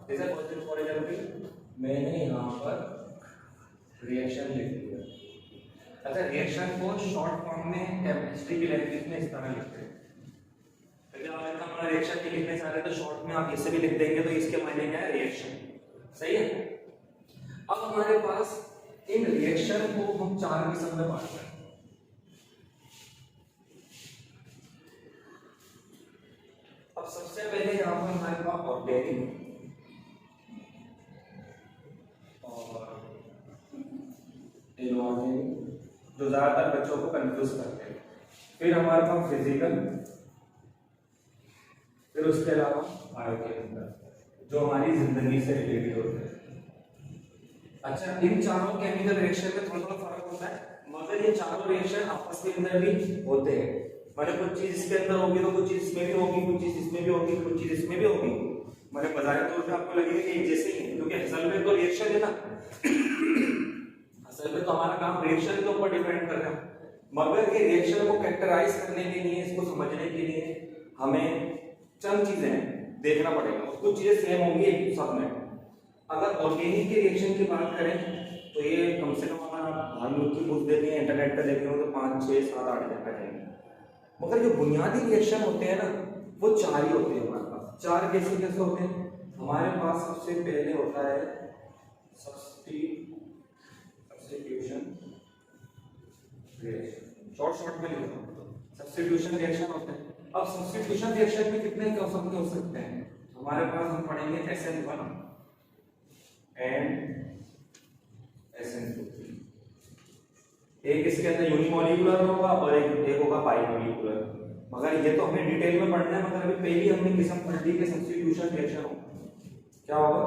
जैसे for example मैंने यहाँ पर रिएक्शन लिख दिया। अच्छा, रिएक्शन को शॉर्ट फॉर्म में केमिस्ट्री की लैंग्वेज में इस तरह लिखते हैं। तो आप इतना बड़ा रिएक्शन नहीं लिखने चाह रहे तो शॉर्ट में आप इसे भी लिख देंगे, तो इसके मायने क्या है, रिएक्शन। सही है। अब हमारे पास इन रिएक्शन को हम 4 किस्म में बांटते हैं। अब सबसे पहले यहाँ पर हमारे पास ऑर्गेनिक और इनऑर्गेनिक, जो ज्यादातर बच्चों को कंफ्यूज करते हैं। फिर हमारे पास फिजिकल, फिर उसके अलावा बायोकेमिकल, जो हमारी जिंदगी से रिलेटेड होते हैं। अच्छा, इन चारों केमिकल रिएक्शन में थोड़ा थोड़ा फर्क होता है, मगर ये चारों रिएक्शन आपस के अंदर भी होते हैं। मतलब कुछ चीज इसके अंदर होगी तो कुछ चीज इसमें भी होगी, कुछ चीज इसमें भी होगी, कुछ चीज इसमें भी होगी। मतलब बजाय तौर पे आपको लगेगा कि एक जैसे ही है, क्योंकि असल में तो रिएक्शन है ना। असल में तो हमारा काम रिएक्शन के ऊपर डिपेंड कर रहा है, मगर ये रिएक्शन को कैरेक्टराइज करने के लिए, इसको समझने के लिए हमें चंद चीजें देखना पड़ेगा। कुछ चीजें सेम होंगी सब में। अगर ऑर्गेनिक के रिएक्शन की बात करें तो ये कम से कम अगर हम लोग की बुक देखें, इंटरनेट पर देखें तो 5, 6, 7, 8 जगह जाएंगे। मगर जो बुनियादी रिएक्शन होते हैं ना, वो 4 ही होते हैं हमारे पास। 4 कैसे कैसे होते हैं हमारे पास? सबसे पहले होता है सब्स्टिट्यूशन रिएक्शन। शॉर्ट में लिखता हूं, सब्स्टिट्यूशन रिएक्शन होता है। अब सब्स्टिट्यूशन रिएक्शन में कितने किस्म हो सकते हैं हमारे पास? हम पढ़ेंगे SN1 एंड SN2। एक इसके अंदर यूनिमोलिकुलर होगा और एक होगा बाइमोलिकुलर। मगर ये तो हमें डिटेल में पढ़ना है, मगर अभी पहली हमने किस्म पढ़ ली कि सब्स्टिट्यूशन रिएक्शन होगा। क्या होगा?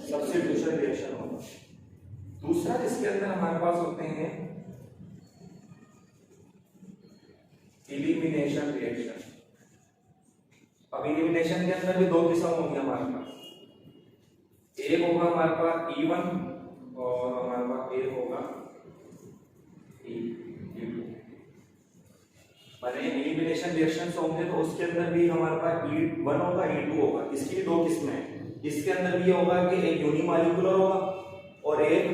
सब्स्टिट्यूशन रिएक्शन होगा। दूसरा जिसके अंदर हमारे पास होते हैं एलिमिनेशन रिएक्शन। अब एलिमिनेशन के अंदर भी 2 किस्म होंगी हमारे पास। एक होगा हमारे पास E1 और हमारे पास एक होगा E2। माने एलिमिनेशन रिएक्शंस होंगे तो उसके अंदर भी हमारे पास E1 होगा, E2 होगा। इसकी 2 किस्में हैं। इसके अंदर भी ये होगा कि एक यूनिमॉलिक्यूलर होगा और एक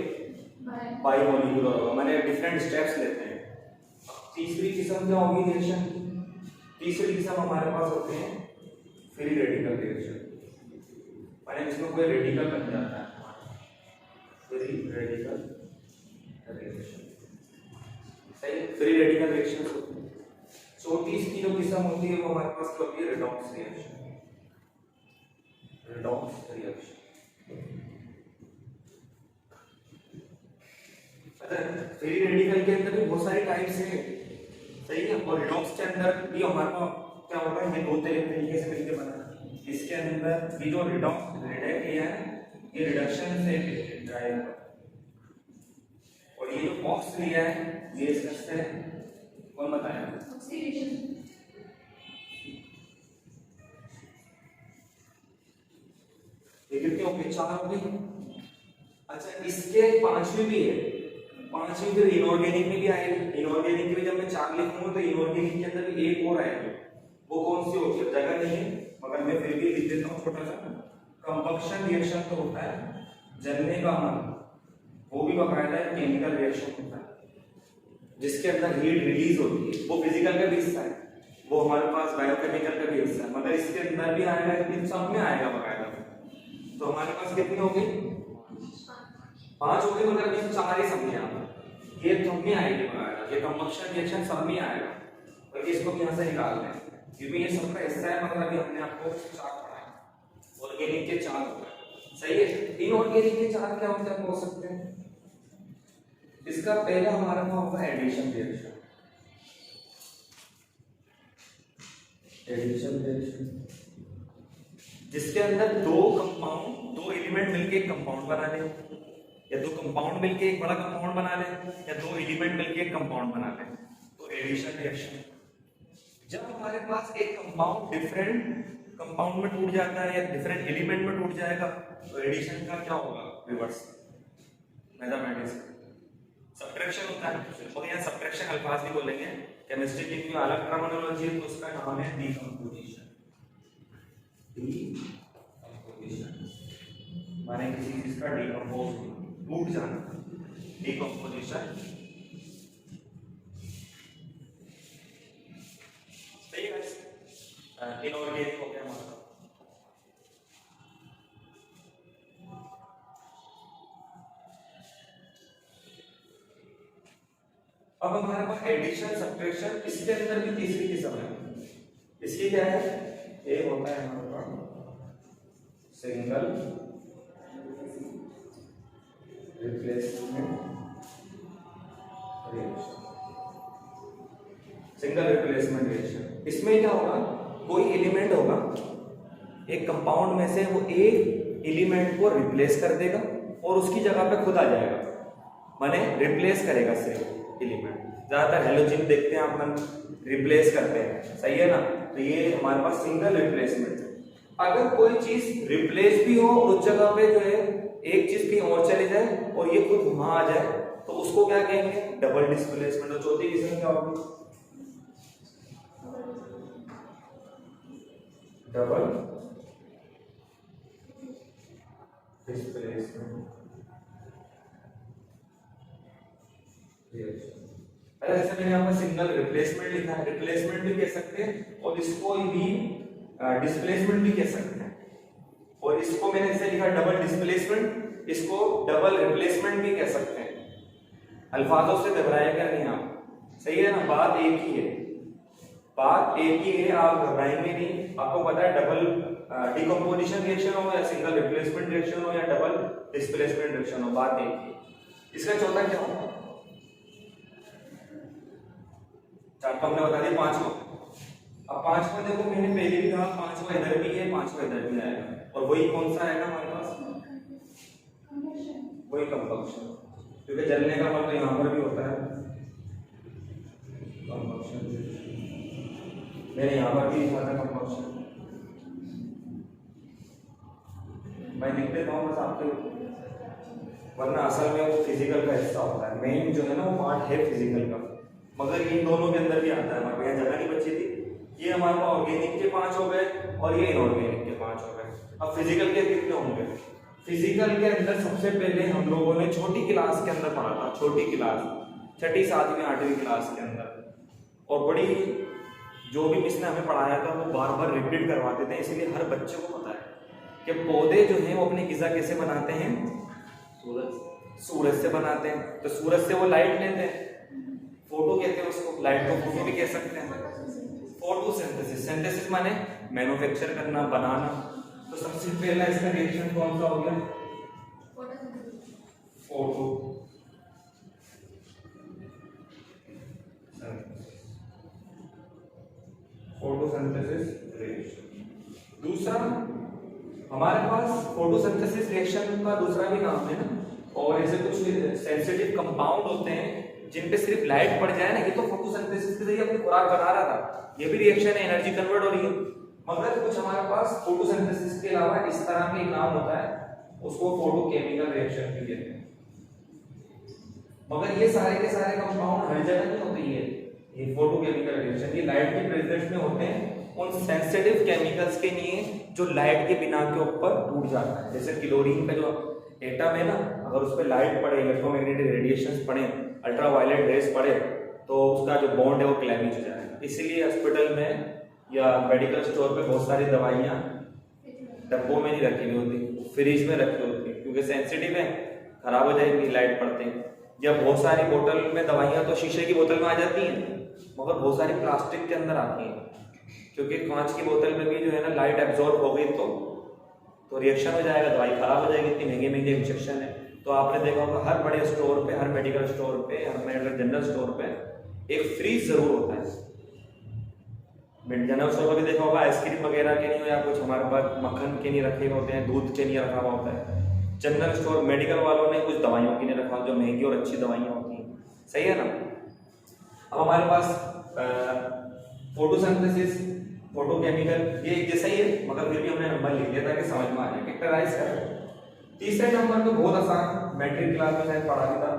बाइमॉलिक्यूलर होगा, माने डिफरेंट स्टेप्स लेते हैं। तीसरी किस्म क्या होगी रिएक्शन? तीसरी किस्म हमारे पास होते हैं फ्री रेडिकल रिएक्शन, माने जिसमें कोई रेडिकल बन जाता है। फ्री रेडिकल रिएक्शन, सही। फ्री रेडिकल रिएक्शन होती है। चौथी इसकी जो किस्म होती है वो हमारे पास क्या होती है? Redox reaction. Redox reaction. Free radical के अंदर भी बहुत सारी टाइप्स हैं, सही है। और रिडॉक्स के अंदर भी हमारे पास क्या होता है? ये 2 तरीके से मिलकर बना है। इसके अंदर भी जो रिडॉक्स किया है ये रिडक्शन से ड्राइव है, और ये जो बॉक्स लिया है ये इससे कौन बताया? ऑक्सीडेशन। ये कितने हो गए? 4 हो गई। अच्छा, इसके 5वीं भी है। 5वीं फिर इनऑर्गेनिक में भी आएगी। इनऑर्गेनिक में जब मैं 4 लिखूंगा तो इनऑर्गेनिक के अंदर भी एक और आएगी। वो कौन सी होती है? जगह नहीं है, मगर मैं फिर भी लिख देता हूँ छोटा सा। कंबक्शन रिएक्शन तो होता है, जलने का मन, वो भी बकायदा केमिकल रिएक्शन होता है जिसके अंदर हीट रिलीज होती है। वो फिजिकल का भी हिस्सा है, वो हमारे पास बायोकेमिकल का भी हिस्सा है, मगर इसके अंदर भी आएगा, लेकिन सब में आएगा बकायदा। तो हमारे पास कितनी हो गई? 5 हो गई, मगर अभी 4 ही समझे आप। ये सब में आएगी बकायदा, ये कंबक्शन रिएक्शन सब में आएगा, बल्कि इसको यहाँ से निकाल दें क्योंकि ये सबका हिस्सा है, मगर अभी हमने आपको 4 पढ़ाया। ऑर्गेनिक के 4 हो गए, सही है। इनऑर्गेनिक के 4 क्या मतलब हो सकते हैं? इसका पहला हमारा क्या होगा? Addition reaction. एडिशन रिएक्शन जिसके अंदर 2 कंपाउंड, 2 एलिमेंट मिलके एक कंपाउंड बना ले, या 2 कंपाउंड मिलके एक बड़ा कंपाउंड बना ले, या 2 एलिमेंट मिलके एक कंपाउंड बना ले, तो एडिशन रिएक्शन। जब हमारे पास एक कंपाउंड डिफरेंट कंपाउंड में टूट जाता है या डिफरेंट एलिमेंट में टूट जाएगा तो एडिशन का क्या होगा? रिवर्स। मैथमेटिक्स सब्ट्रैक्शन होता है, और यहाँ सब्ट्रैक्शन अल्फाज भी बोलेंगे। केमिस्ट्री की भी अलग टर्मिनोलॉजी है, तो उसका नाम है डीकंपोजिशन। डीकंपोजिशन माने किसी चीज का डिकम्पोज टूट जाना, डिकम्पोजिशन। सही है गाइस, इनऑर्गेनिक हो गया हमारा। अब हमारे पास एडिशन सब्ट्रैक्शन, इसके अंदर भी तीसरी किस्म है। इसकी क्या है, एक होता है हमारे पास single replacement reaction. Single replacement reaction, इसमें क्या होगा, कोई एलिमेंट होगा एक कंपाउंड में से, वो एक एलिमेंट को रिप्लेस कर देगा और उसकी जगह पे खुद आ जाएगा, माने रिप्लेस करेगा सिर्फ एलिमेंट। ज्यादातर हैलोजन देखते हैं अपन, रिप्लेस करते हैं, सही है ना। तो ये हमारे पास सिंगल रिप्लेसमेंट है। अगर कोई चीज रिप्लेस भी हो, उस जगह पे जो है एक चीज कहीं और चले जाए और ये खुद वहां आ जाए, तो उसको क्या कहेंगे, डबल डिस्प्लेसमेंट। और चौथी किस्म क्या होगी, डबल डिस्प्लेसमेंट रिएक्शन। जैसे मैंने यहाँ पर सिंगल रिप्लेसमेंट लिखा है, रिप्लेसमेंट भी कह सकते हैं और इसको भी डिस्प्लेसमेंट भी कह सकते हैं। और इसको मैंने ऐसे लिखा डबल डिस्प्लेसमेंट, इसको डबल रिप्लेसमेंट भी कह सकते हैं। अल्फाजों से घबराएगा नहीं आप, सही है ना, बात एक ही है, बात एक ही है, आप घबराएंगे नहीं। आपको पता है डबल डिकम्पोजिशन रिएक्शन हो या सिंगल रिप्लेसमेंट रिएक्शन हो या डबल डिस्प्लेसमेंट रिएक्शन हो, बात एक ही। इसका चौथा क्या होगा, चार तो हमने बता दिया, पांच को। अब पांच को देखो, मैंने पहले भी कहा पांच को इधर भी है, पांच को इधर भी आएगा, और वही कौन सा आएगा हमारे पास, वही कंबक्शन, क्योंकि जलने का मतलब यहाँ पर भी होता है कंबक्शन। मैंने यहाँ पर भी लिखा था कंबक्शन, मैं लिख देता हूँ बस आपके, वरना असल में वो फिजिकल का हिस्सा होता है, मेन जो है ना वो पार्ट है फिजिकल का, मगर इन दोनों के अंदर भी आता है। हमारे यहाँ जगह नहीं बची थी, ये हमारे पास ऑर्गेनिक के 5 हो गए और ये इनऑर्गेनिक के 5 हो गए। अब फिजिकल के कितने होंगे, फिजिकल के अंदर सबसे पहले हम लोगों ने छोटी क्लास के अंदर पढ़ा था, छोटी क्लास 6ठी 7वीं 8वीं क्लास के अंदर, और बड़ी जो भी मिस ने हमें पढ़ाया था वो बार बार रिपीट करवाते थे, इसीलिए हर बच्चे को पता है कि पौधे जो हैं वो अपनी गिजा कैसे बनाते हैं, सूरज से बनाते हैं। तो सूरज से वो लाइट लेते हैं, फोटो कहते हैं उसको, लाइट को फोटो भी कह सकते हैं। फोटोसिंथेसिस, सिंथेसिस माने मैन्युफैक्चर करना, बनाना। तो सबसे पहला इसका रिएक्शन कौन सा हो गया, फोटो। Photosynthesis reaction. दूसरा हमारे पास फोटोसिंथेसिस रिएक्शन का दूसरा भी नाम है ना, और ऐसे कुछ सेंसिटिव कंपाउंड होते हैं जिन पे सिर्फ लाइट पड़ जाए ना, ये तो फोटोसिंथेसिस के जरिए अपनी खुराक बना रहा था, ये भी रिएक्शन है, एनर्जी कन्वर्ट हो रही है। मगर कुछ हमारे पास फोटोसिंथेसिस के अलावा इस तरह के नाम होता है, उसको फोटोकेमिकल रिएक्शन भी कहते हैं। मगर ये सारे के सारे कंपाउंड हर जगह नहीं होते, ये फोटोकेमिकल रिएक्शन ये लाइट के प्रेजेंस में होते हैं, उन सेंसिटिव केमिकल्स के लिए जो लाइट के बिना के ऊपर टूट जाता है। जैसे क्लोरीन का जो एटम है ना, अगर उस पर लाइट पड़े, इलेक्ट्रोमैग्नेटिक रेडिएशंस पड़े, अल्ट्रावायलेट रेज पड़े, तो उसका जो बॉन्ड है वो क्लैमेज हो जाएगा। इसीलिए हॉस्पिटल में या मेडिकल स्टोर पे बहुत सारी दवाइयाँ डब्बों में नहीं रखी हुई होती, फ्रिज में रखी होती है, क्योंकि सेंसिटिव है, खराब हो जाएगी लाइट पड़ते हैं। या बहुत सारी बोतल में दवाइयाँ तो शीशे की बोतल में आ जाती हैं, मगर बहुत सारी प्लास्टिक के अंदर आती हैं, क्योंकि कांच की बोतल में भी जो है ना लाइट एब्जॉर्ब हो गई तो रिएक्शन हो जाएगा, दवाई खराब हो जाएगी, इतनी महंगे महंगे इंजेक्शन है। तो आपने देखा होगा हर बड़े स्टोर पे, हर मेडिकल स्टोर पे, हर जनरल स्टोर पे एक फ्रीज जरूर होता है। जनरल स्टोर पर भी देखा होगा आइसक्रीम वगैरह के नहीं, या कुछ हमारे पास मक्खन के नहीं रखे होते हैं, दूध के नहीं रखा हुआ होता है। जनरल स्टोर मेडिकल वालों ने कुछ दवाइयों की नहीं रखा, जो महंगी और अच्छी दवाइयाँ होती हैं, सही है ना। अब हमारे पास फोटोसिंथेसिस, फोटोकेमिकल, ये एक जैसा ही है, मगर फिर भी हमने नंबर लिख दिया ताकि समझ में आ जाए, कैरेक्टराइज कर। तीसरे नंबर तो बहुत आसान, मैट्रिक क्लास में शायद पढ़ा था,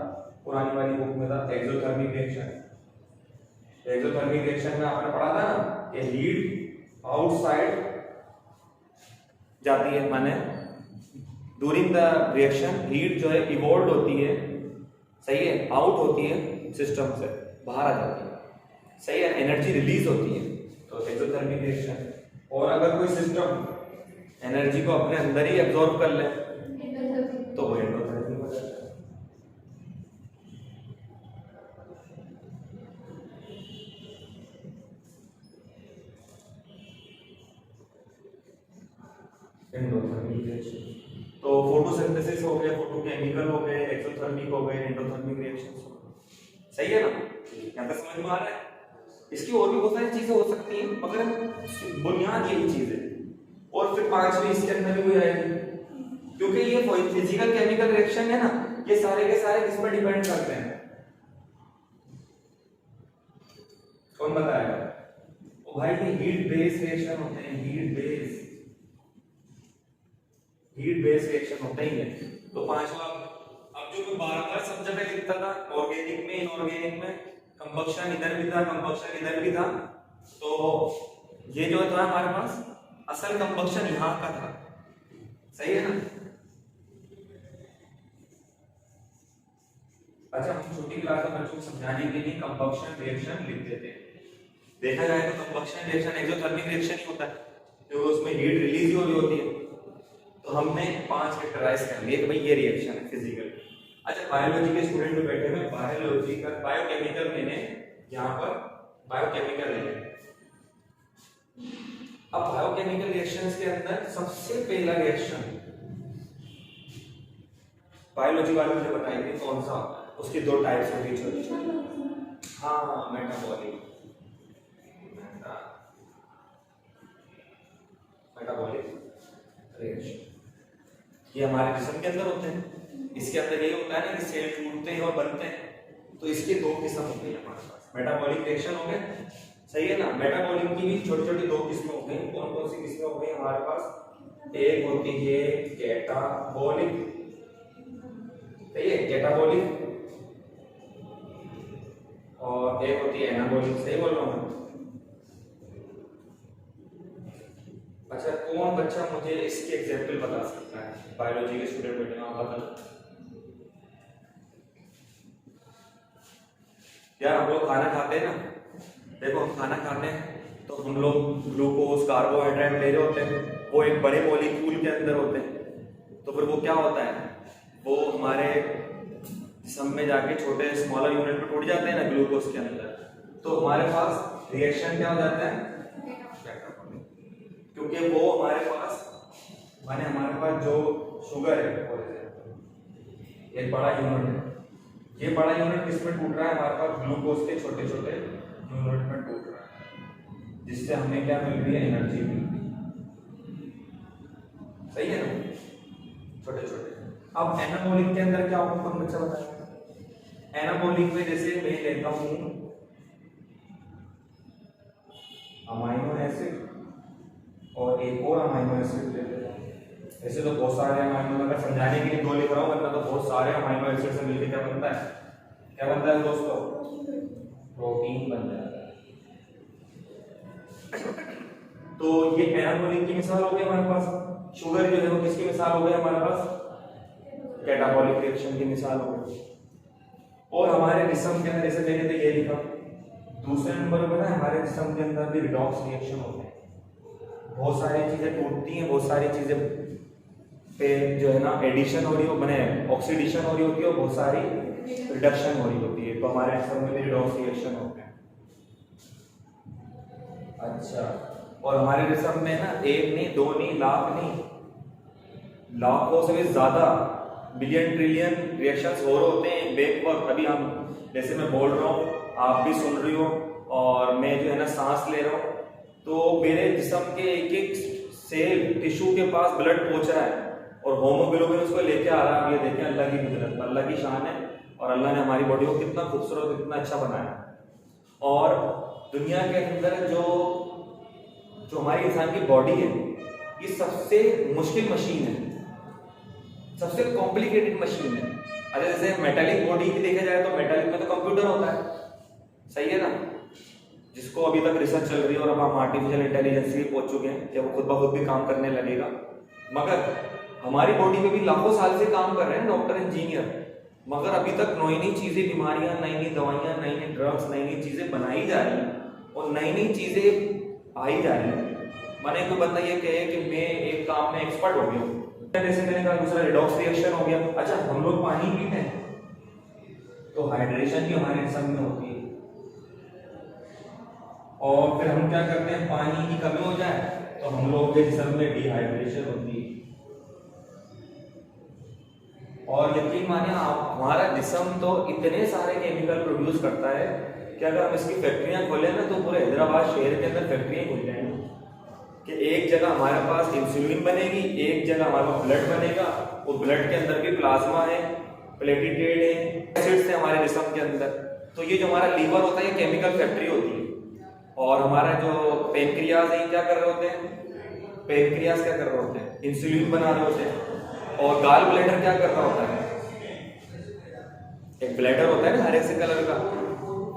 पुरानी वाली बुक में था, एक्सोथर्मिक रिएक्शन। एक्सोथर्मिक रिएक्शन में आपने पढ़ा था ना, ये हीट आउटसाइड जाती है, माने ड्यूरिंग द रिएक्शन हीट जो है इवॉल्व होती है, सही है, आउट होती है सिस्टम से, बाहर आ जाती है, सही है, एनर्जी रिलीज होती है, तो एक्सोथर्मिक रिएक्शन। और अगर कोई सिस्टम एनर्जी को अपने अंदर ही एब्जॉर्ब कर ले तो वो एंडोथर्मिक हो जाता है। एंडोथर्मिक रिएक्शन तो फोटोसिंथेसिस हो गया, फोटोकेमिकल हो गए, एक्सोथर्मिक हो गए, एंडोथर्मिक रिएक्शंस हो गए, सही है ना? यहाँ तक समझ में आ रहा है? इसकी और भी बहुत सारी चीजें हो सकती हैं, मगर बुनियाद यही चीज है। और फिर पांचवी इसके अंदर भी कोई आएगी, क्योंकि ये फिजिकल केमिकल रिएक्शन है ना, ये सारे के सारे किस पर डिपेंड करते हैं? कौन बताएगा? ओ भाई ये हीट बेस रिएक्शन होते हैं, हीट बेस रिएक्शन होते ही है। तो पांचवा, अब जो मैं बार-बार सब जगह लिखता था, ऑर्गेनिक में, इनऑर्गेनिक में, कंबक्शन इधर भी था, कंबक्शन इधर भी था, तो ये जो था हमारे पास असल कंबक्शन यहां का था, सही है ना? अच्छा, हम छोटी क्लास में बच्चों को समझाने के लिए कंबक्शन रिएक्शन लिख देते हैं। देखा जाए तो कंबक्शन रिएक्शन एक्सोथर्मिक रिएक्शन ही होता है, क्योंकि उसमें हीट रिलीज ही हो रही होती है। तो हमने 5 कैटेगराइज कर लिए कि भाई ये रिएक्शन है फिजिकल। अच्छा, बायोलॉजी के स्टूडेंट जो बैठे हुए, बायोलॉजी का बायोकेमिकल मैंने यहाँ पर बायोकेमिकल लेंगे। अब बायोकेमिकल रिएक्शंस के अंदर सबसे पहला रिएक्शन बायोलॉजी वाले मुझे बताएंगे कौन सा होता है। उसकी 2 टाइप्स होती है छोटी छोटी। हाँ, मेटाबॉलिक रिएक्शन ये हमारे जिस्म के अंदर होते हैं। इसके अंदर यही होता है ना कि सेल टूटते हैं और बनते हैं। तो इसके 2 किस्म होते हैं हमारे पास। मेटाबॉलिक रिएक्शन हो गए, सही है ना? मेटाबॉलिक की भी छोटी छोटी 2 किस्में हो गई। कौन कौन सी किस्में हो गई हमारे पास? एक होती है कैटाबॉलिक, सही है, कैटाबॉलिक, और एक होती है एनाबॉलिक। सही बोल रहा हूँ? अच्छा, कौन बच्चा मुझे इसके एग्जांपल बता सकता है? बायोलॉजी के स्टूडेंट बैठे हैं, आप बता। यार हम लोग खाना खाते हैं ना, देखो हम खाना खाते हैं तो हम लोग ग्लूकोज कार्बोहाइड्रेट ले रहे होते हैं, वो एक बड़े मॉलिक्यूल के अंदर होते हैं। तो फिर वो क्या होता है, वो हमारे जिस्म में जाके छोटे स्मॉलर यूनिट में टूट जाते हैं ना ग्लूकोज के अंदर। तो हमारे पास रिएक्शन क्या हो जाता है? क्योंकि वो हमारे पास माने हमारे पास जो शुगर है एक बड़ा यूनिट है, ये बड़ा यूनिट किसमें टूट रहा है? हमारे पास ग्लूकोज के छोटे छोटे यूनिट में टूट रहा है, जिससे हमें क्या मिल रही है? एनर्जी मिल रही है, सही है ना? छोटे छोटे। अब एनाबॉलिक के अंदर क्या होगा, कौन बच्चा बताएगा? एनाबॉलिक में जैसे मैं लेता हूं अमाइनो एसिड और एक और अमाइनो एसिड ले लेता हूं। ऐसे तो बहुत सारे अमाइनो, अगर समझाने के लिए 2 लिख रहा हूं, वरना तो बहुत सारे अमाइनो एसिड से मिलकर क्या बनता है? क्या बनता है दोस्तों? प्रोटीन बन जाता है। तो ये एनाबॉलिक की मिसाल हो गई हमारे पास। शुगर जो है वो किसकी मिसाल हो गई हमारे पास? कैटाबॉलिक रिएक्शन की मिसाल हो गई। और हमारे जिस्म के अंदर जैसे मैंने तो ये लिखा, दूसरे नंबर पर ना हमारे जिस्म के अंदर भी रिडॉक्स रिएक्शन होते हैं। बहुत सारी चीजें टूटती हैं, बहुत सारी चीजें पे जो है ना एडिशन हो रही हो, मैंने ऑक्सीडेशन हो रही होती है, और बहुत सारी रिडक्शन हो रही होती है। तो हमारे जिस्म में भी रिडॉक्स रिएक्शन होते हैं। अच्छा, और हमारे जिस्म में ना 1 नहीं, 2 नहीं, लाख नहीं, लाखों से भी ज्यादा, बिलियन ट्रिलियन रिएक्शंस हो रहे होते हैं बेक वक्त। अभी हम जैसे मैं बोल रहा हूँ, आप भी सुन रही हो, और मैं जो है ना सांस ले रहा हूँ, तो मेरे जिस्म के एक एक सेल टिश्यू के पास ब्लड पहुंच रहा है, और होमोग्लोबिन उसको लेके आ रहा है। ये देखें अल्लाह की कुदरत, अल्लाह की शान है, और अल्लाह ने हमारी बॉडी को कितना खूबसूरत, कितना अच्छा बनाया। और दुनिया के अंदर जो हमारी इंसान की बॉडी है, ये सबसे मुश्किल मशीन है, सबसे कॉम्प्लिकेटेड मशीन है। अरे जैसे मेटालिक बॉडी की देखा जाए तो मेटालिक में तो कंप्यूटर होता है, सही है ना, जिसको अभी तक रिसर्च चल रही है, और अब हम आर्टिफिशियल इंटेलिजेंस भी पहुंच चुके हैं कि वो खुद ब खुद भी काम करने लगेगा। मगर हमारी बॉडी में भी लाखों साल से काम कर रहे हैं डॉक्टर इंजीनियर, मगर अभी तक नई नई चीजें, बीमारियां, नई नई दवाइयां, नई नई ड्रग्स, नई नई चीजें बनाई जा रही हैं और नई नई चीजें आई जा रही हैं। माने कोई बंदा ये कहे कि मैं एक काम में एक्सपर्ट हो गया हूँ, जैसे मैंने कहा दूसरा रिडॉक्स रिएक्शन हो गया। अच्छा, हम लोग पानी पीते हैं तो हाइड्रेशन भी हमारे जिस्म में होती है, और फिर हम क्या करते हैं, पानी की कमी हो जाए तो हम लोग के जिस्म में डिहाइड्रेशन होती है। और यकीन मानिए हमारा जिस्म तो इतने सारे केमिकल प्रोड्यूस करता है कि अगर हम इसकी फैक्ट्रियां खोले ना तो पूरे हैदराबाद शहर के अंदर फैक्ट्रियां खुल जाएंगी कि एक जगह हमारे पास इंसुलिन बनेगी, एक जगह हमारे पास ब्लड बनेगा, वो ब्लड के अंदर भी प्लाज्मा है, प्लेटिलेट है, एसिड्स है हमारे जिस्म के अंदर। तो ये जो हमारा लीवर होता है ये केमिकल फैक्ट्री होती है। और हमारा जो पेनक्रियाज है क्या कर रहे होते हैं, पेनक्रियाज क्या कर रहे होते हैं, इंसुलिन बना रहे होते हैं। और गाल ब्लैडर क्या कर रहा होता है, एक ब्लैडर होता है ना हरे से कलर का,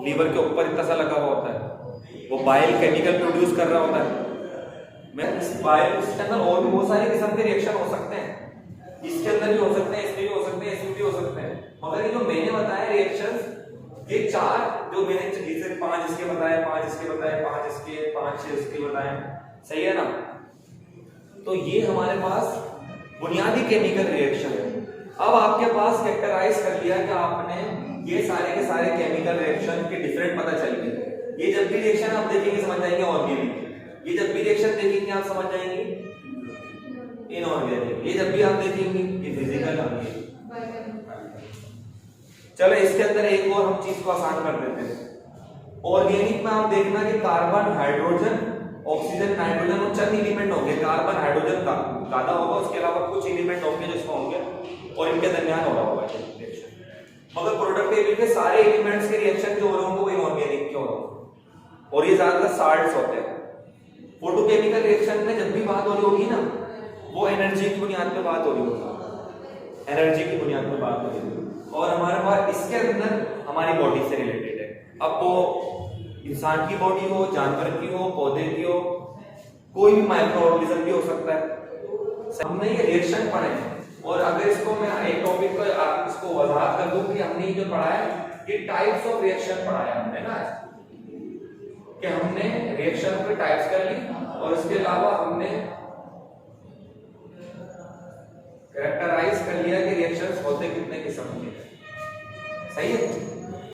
लीवर के ऊपर इतना सा लगा हुआ होता है, वो बाइल केमिकल प्रोड्यूस कर रहा होता है। मैं इस बाइल इसके अंदर और भी बहुत सारे किस्म के रिएक्शन हो सकते हैं, इसके अंदर भी हो सकते हैं, इसमें भी हो सकते हैं, इसमें भी हो सकते हैं। मगर ये जो मैंने बताया रिएक्शंस, ये चार जो मैंने जैसे 5 इसके बताए, 5 इसके बताए, 5 इसके, 5 6 इसके बताए, सही है ना। तो ये हमारे पास बुनियादी केमिकल रिएक्शन है। अब आपके पास कैरेक्टराइज कर लिया कि आपने ये सारे के सारे केमिकल रिएक्शन के डिफरेंट पता चल गए। ये जब भी रिएक्शन आप देखेंगे समझ जाएंगे ऑर्गेनिक, ये जब भी रिएक्शन देखेंगे आप समझ जाएंगे इनऑर्गेनिक, ये जब भी आप देखेंगे ये फिजिकल ऑर्गेनिक। चलो इसके अंदर एक और हम चीज को आसान कर देते हैं। ऑर्गेनिक में आप देखना कि कार्बन, हाइड्रोजन, ऑक्सीजन, नाइट्रोजन और चंद एलिमेंट होंगे। कार्बन हाइड्रोजन का ज्यादा होगा, उसके अलावा कुछ एलिमेंट होंगे जिसमें होंगे और इनके दरमियान हो रहा होगा रिएक्शन। मगर प्रोडक्ट टेबल के सारे एलिमेंट्स के रिएक्शन जो हो रहे होंगे वो इनऑर्गेनिक के हो रहे होंगे और ये ज्यादातर साल्ट्स होते हैं। फोटोकेमिकल रिएक्शन में जब भी बात हो रही होगी ना, वो एनर्जी की बुनियाद पे बात हो रही होगी, एनर्जी की बुनियाद पे बात हो रही होगी। और हमारे पास इसके अंदर हमारी बॉडी से रिलेटेड है। अब वो इंसान की बॉडी हो, जानवर की हो, पौधे की हो, कोई भी माइक्रो ऑर्गेनिज्म भी हो सकता है। हमने ये रिएक्शन पढ़े हैं और अगर इसको मैं एक टॉपिक को इसको वजाहत कर दूं कि हमने जो पढ़ा है ये टाइप्स ऑफ रिएक्शन पढ़ा है हमने ना, कि हमने रिएक्शन के टाइप्स कर ली और इसके अलावा हमने कैरेक्टराइज कर लिया कि रिएक्शंस होते कितने किस्म के, सही है।